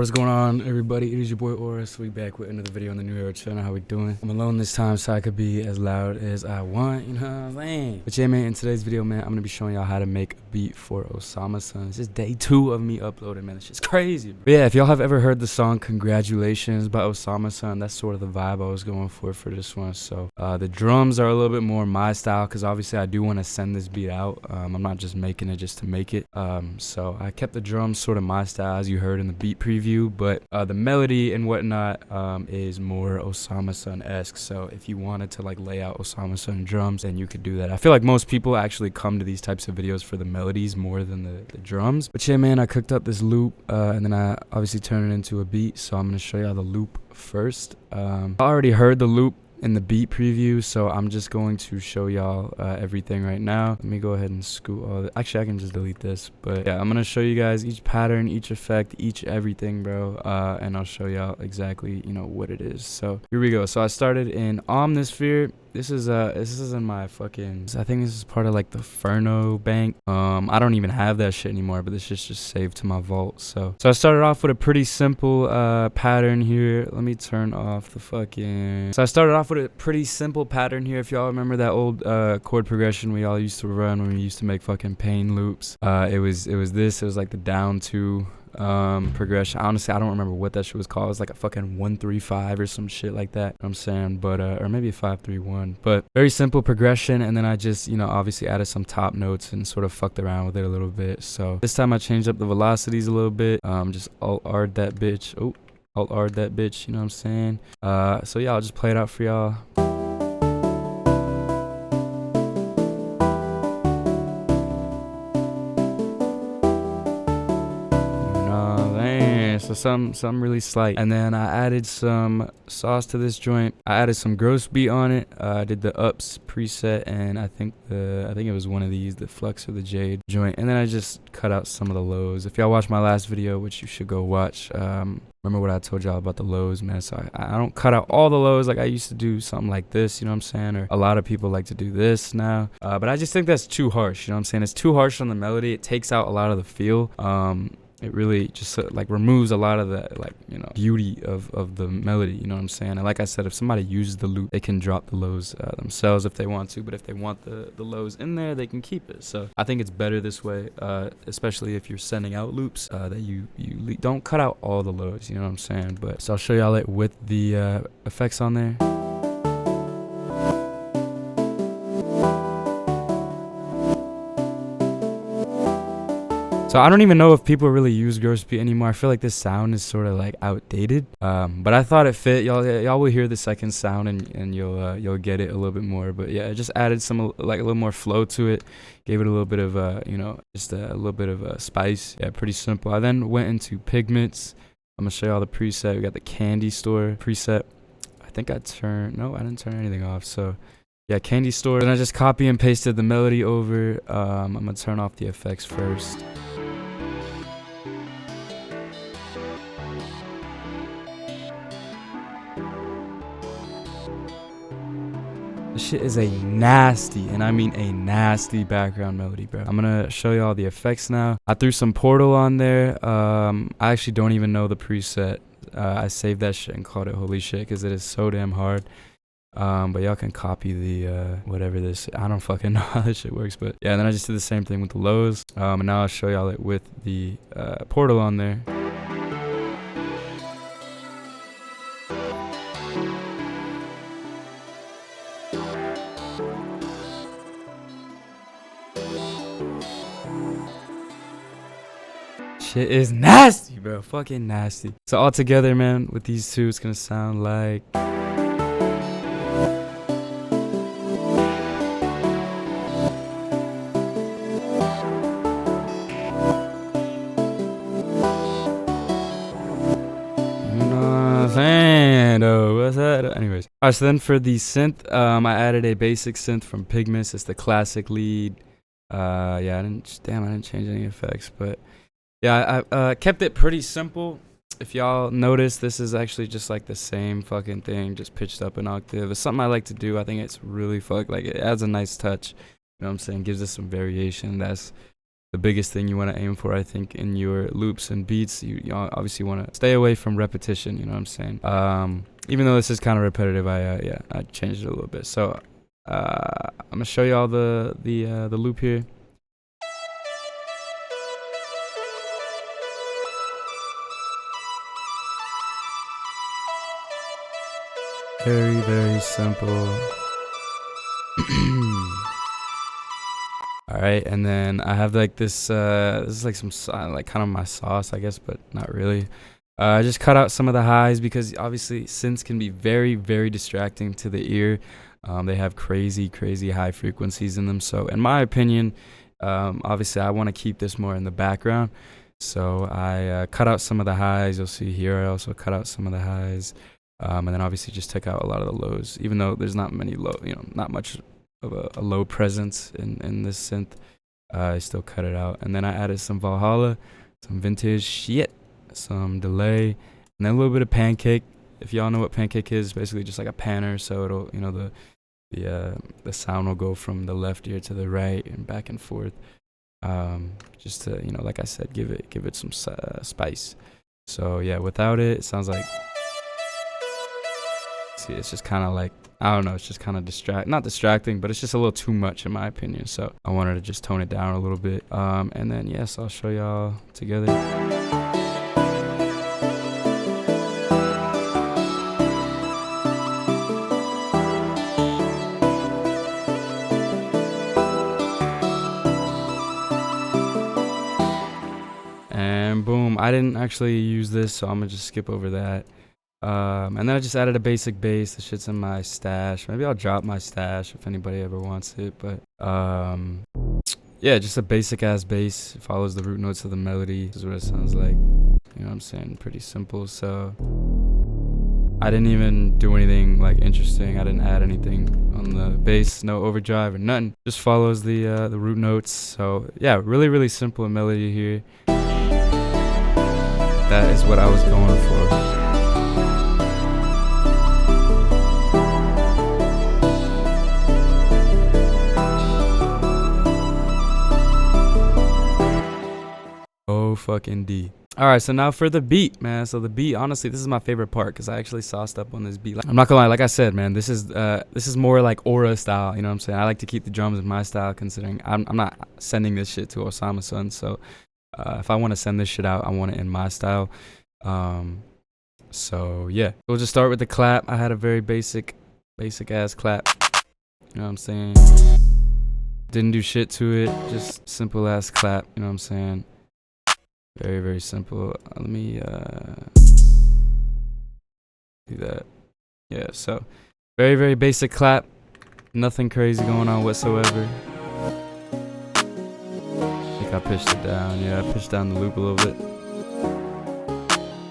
what's going on, everybody? It is your boy Ora, so we back with another video on the New Era channel. How we doing? I'm alone this time, so I could be as loud as I want, you know what I'm saying? But yeah, man, in today's video, man, I'm gonna be showing y'all how to make a beat for OSAMASON. This is day 2 of me uploading, man. It's just crazy, bro. But yeah, if y'all have ever heard the song Congratulations by OSAMASON, that's sort of the vibe I was going for this one. So the drums are a little bit more my style, because obviously I do want to send this beat out. I'm not just making it just to make it. So I kept the drums sort of my style, as you heard in the beat preview, but the melody and whatnot is more OSAMASON-esque. So if you wanted to like lay out OSAMASON drums, then you could do that. I feel like most people actually come to these types of videos for the melodies more than the drums. But yeah, man, I cooked up this loop and then I obviously turned it into a beat. So I'm gonna show y'all the loop first. I already heard the loop in the beat preview, so I'm just going to show y'all everything right now. Let me go ahead and scoot all the, actually I can just delete this, but yeah, I'm gonna show you guys each pattern, each effect, each everything, bro, and I'll show y'all exactly, you know, what it is. So here we go. So I started in Omnisphere. This is in my fucking, I think this is part of like the Furno bank. I don't even have that shit anymore, but this shit's just saved to my vault. So I started off with a pretty simple pattern here. Let me turn off the fucking, so I started off with a pretty simple pattern here. If y'all remember that old chord progression we all used to run when we used to make fucking pain loops, it was like the down 2 progression. Honestly, I don't remember what that shit was called. It was like a fucking 1-3-5 or some shit like that, you know what I'm saying, but or maybe a 5-3-1, but very simple progression. And then I just, you know, obviously added some top notes and sort of fucked around with it a little bit. So this time I changed up the velocities a little bit, just alt-ard that bitch. Alt-ard that bitch, you know what I'm saying? So yeah, I'll just play it out for y'all. So some really slight, and then I added some sauce to this joint. I added some gross beat on it. I did the ups preset, and I think it was one of these, the Flux or the Jade joint, and then I just cut out some of the lows. If y'all watched my last video, which you should go watch, remember what I told y'all about the lows, man. So I don't cut out all the lows like I used to do something like this, you know what I'm saying, or a lot of people like to do this now, but I just think that's too harsh, you know what I'm saying. It's too harsh on the melody. It takes out a lot of the feel. It really just like removes a lot of the, like, you know, beauty of the melody, you know what I'm saying. And like I said, if somebody uses the loop, they can drop the lows themselves if they want to, but if they want the lows in there, they can keep it. So I think it's better this way, especially if you're sending out loops, that you don't cut out all the lows, you know what I'm saying. But so I'll show y'all it with the effects on there. So I don't even know if people really use gross beat anymore. I feel like this sound is sort of like outdated, but I thought it fit. Y'all will hear the second sound and you'll get it a little bit more. But yeah, I just added some, like, a little more flow to it, gave it a little bit of you know, just a little bit of spice. Yeah, pretty simple. I then went into pigments. I'm gonna show y'all the preset. We got the Candy Store preset. I think I didn't turn anything off. So yeah, Candy Store. Then I just copy and pasted the melody over. I'm gonna turn off the effects first. This shit is a nasty, and I mean a nasty background melody, bro. I'm gonna show y'all the effects now. I threw some Portal on there. I actually don't even know the preset. I saved that shit and called it holy shit because it is so damn hard. But y'all can copy the whatever this, I don't fucking know how this shit works, but yeah. And then I just did the same thing with the lows, and now I'll show y'all it with the Portal on there. Shit is nasty, bro. Fucking nasty. So all together, man, with these two, it's gonna sound like. What's that? Anyways, alright, so then for the synth, I added a basic synth from Pigments. It's the classic lead. Yeah, I didn't change any effects, but yeah, I kept it pretty simple. If y'all notice, this is actually just like the same fucking thing, just pitched up an octave. It's something I like to do. I think it's really like, it adds a nice touch, you know what I'm saying, gives us some variation. That's the biggest thing you want to aim for, I think, in your loops and beats. You obviously want to stay away from repetition, you know what I'm saying? Even though this is kind of repetitive, I changed it a little bit. So I'm gonna show you all the loop here. Very, very simple. All right, and then I have like this. This is like some like kind of my sauce, I guess, but not really. I just cut out some of the highs because obviously synths can be very, very distracting to the ear. They have crazy, crazy high frequencies in them. So in my opinion, obviously I want to keep this more in the background. So I cut out some of the highs. You'll see here I also cut out some of the highs. And then obviously just took out a lot of the lows, even though there's not many low, not much of a low presence in this synth. I still cut it out. And then I added some Valhalla, some vintage shit, some delay, and then a little bit of pancake. If y'all know what pancake is, basically just like a panner, so it'll, the sound will go from the left ear to the right and back and forth, just to, like I said, give it some spice. So yeah, without it sounds like, see, it's just kind of like, I don't know, it's just kind of not distracting, but it's just a little too much in my opinion. So I wanted to just tone it down a little bit. And then yes, I'll show y'all together. And boom, I didn't actually use this, so I'm gonna just skip over that. And then I just added a basic bass. The shit's in my stash. Maybe I'll drop my stash if anybody ever wants it. But yeah, just a basic ass bass. It follows the root notes of the melody. This is what it sounds like. You know what I'm saying? Pretty simple. So I didn't even do anything like interesting. I didn't add anything on the bass. No overdrive or nothing. Just follows the root notes. So yeah, really, really simple melody here. That is what I was going for. Fucking D. All right, so now for the beat, man. So the beat, honestly, this is my favorite part because I actually sauced up on this beat. I'm not gonna lie, like I said, man, this is more like Ora style. You know what I'm saying? I like to keep the drums in my style, considering I'm not sending this shit to OSAMASON. So if I want to send this shit out, I want it in my style. So yeah, we'll just start with the clap. I had a very basic ass clap. You know what I'm saying? Didn't do shit to it, just simple ass clap. You know what I'm saying? Very, very simple. Let me do that. Yeah, so very, very basic clap. Nothing crazy going on whatsoever. I think I pitched it down. Yeah, I pitched down the loop a little bit.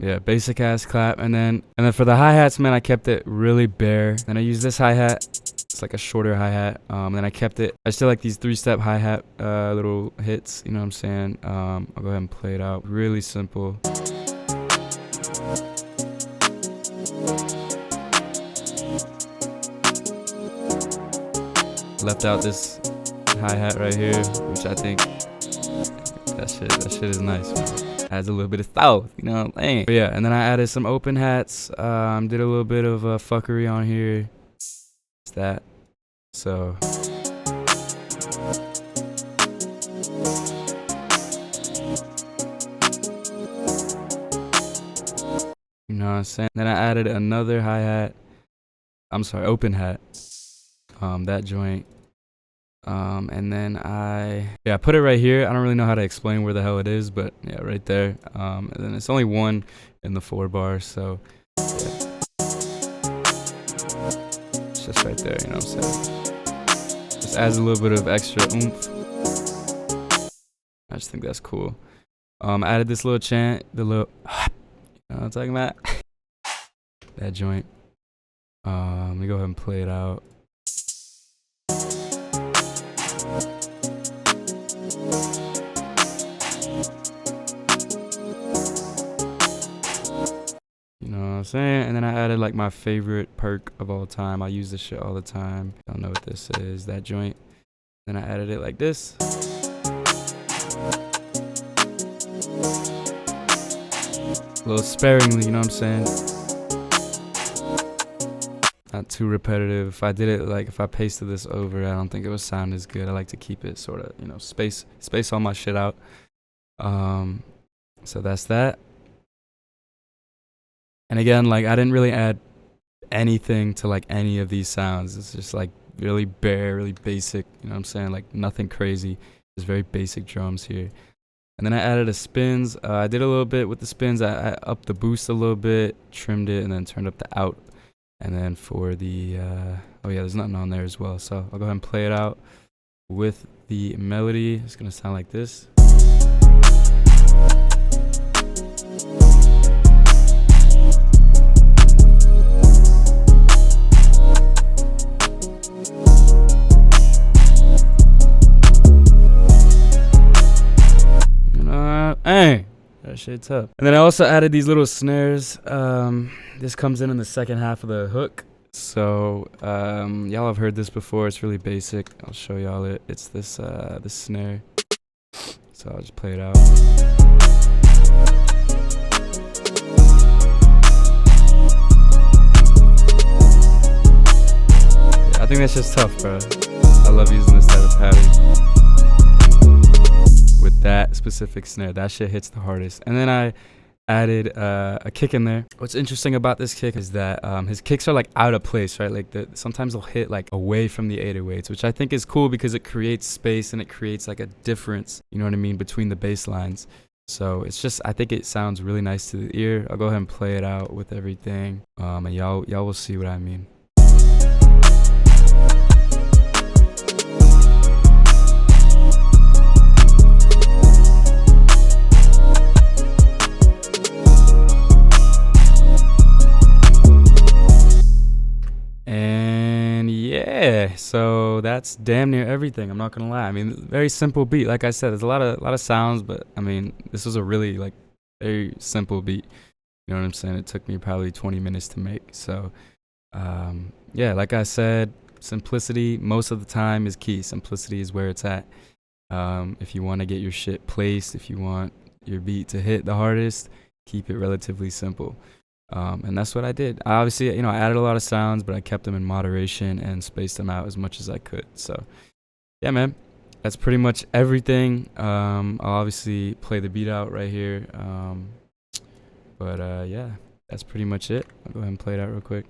Yeah, basic ass clap. And then for the hi-hats, man, I kept it really bare. Then I used this hi-hat. It's like a shorter hi-hat. Then I kept it. I still like these 3-step hi-hat little hits, you know what I'm saying? I'll go ahead and play it out. Really simple. Left out this hi-hat right here, which I think that shit is nice, man. Adds a little bit of style, you know what I'm saying? But yeah, and then I added some open hats. Did a little bit of fuckery on here. It's that. So you know what I'm saying? Then I added another hi-hat. I'm sorry, open hat. That joint. And then I put it right here. I don't really know how to explain where the hell it is, but yeah, right there. And then it's only one in the 4 bars, so yeah. It's just right there, you know what I'm saying? Just adds a little bit of extra oomph. I just think that's cool. I added this little chant, the little, you know what I'm talking about? That joint. Let me go ahead and play it out. You know what I'm saying? And then I added like my favorite perk of all time. I use this shit all the time. Don't know what this is. That joint. Then I added it like this. A little sparingly, you know what I'm saying? Not too repetitive. If I did it, like if I pasted this over, I don't think it would sound as good. I like to keep it sort of, you know, space all my shit out. So that's that. And again, like I didn't really add anything to like any of these sounds. It's just like really bare, really basic, you know what I'm saying? Like nothing crazy. Just very basic drums here. And then I added a spins. I did a little bit with the spins. I upped the boost a little bit, trimmed it, and then turned up the out. And then for the, oh yeah, there's nothing on there as well. So I'll go ahead and play it out with the melody. It's gonna sound like this. Hey, that shit's tough. And then I also added these little snares. This comes in the second half of the hook. So y'all have heard this before. It's really basic. I'll show y'all it. It's this this snare. So I'll just play it out. Yeah, I think that's just tough, bro. I love using this type of pattern. With that specific snare, that shit hits the hardest. And then I added a kick in there. What's interesting about this kick is that his kicks are like out of place, right? Like sometimes they'll hit like away from the 808s, which I think is cool because it creates space and it creates like a difference, you know what I mean, between the bass lines. So it's just, I think it sounds really nice to the ear. I'll go ahead and play it out with everything, and y'all will see what I mean. Yeah, so that's damn near everything. I'm not gonna lie. I mean, very simple beat. Like I said, there's a lot of sounds, but I mean, this was a really like very simple beat. You know what I'm saying? It took me probably 20 minutes to make. So, yeah, like I said, simplicity most of the time is key. Simplicity is where it's at. If you want to get your shit placed, if you want your beat to hit the hardest, keep it relatively simple. And that's what I did. Obviously, you know, I added a lot of sounds, but I kept them in moderation and spaced them out as much as I could. So, yeah, man, that's pretty much everything. I'll obviously play the beat out right here. But yeah, that's pretty much it. I'll go ahead and play it out real quick.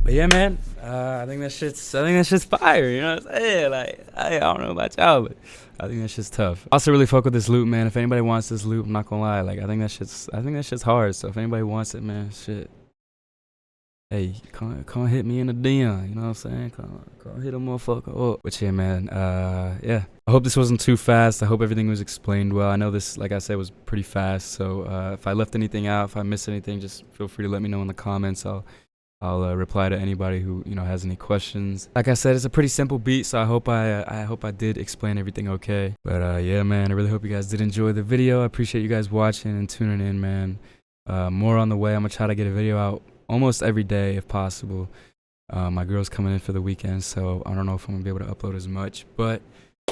Yeah, man. I think that shit's fire. You know what I'm saying? Like, I don't know about y'all, but I think that shit's tough. I also really fuck with this loop, man. If anybody wants this loop, I'm not gonna lie. Like, I think that shit's hard. So if anybody wants it, man, shit. Hey, come hit me in the DM. You know what I'm saying? Come hit a motherfucker up. But yeah, man. Yeah. I hope this wasn't too fast. I hope everything was explained well. I know this, like I said, was pretty fast. So if I left anything out, if I missed anything, just feel free to let me know in the comments. I'll reply to anybody who, you know, has any questions. Like I said, it's a pretty simple beat, so I hope I did explain everything okay. But yeah, man, I really hope you guys did enjoy the video. I appreciate you guys watching and tuning in, man. More on the way. I'm gonna try to get a video out almost every day if possible. My girl's coming in for the weekend, so I don't know if I'm gonna be able to upload as much. But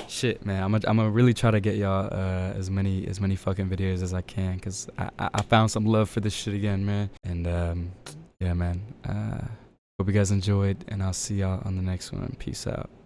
shit, man, I'm gonna really try to get y'all as many fucking videos as I can, cause I found some love for this shit again, man. And yeah, man. Hope you guys enjoyed, and I'll see y'all on the next one. Peace out.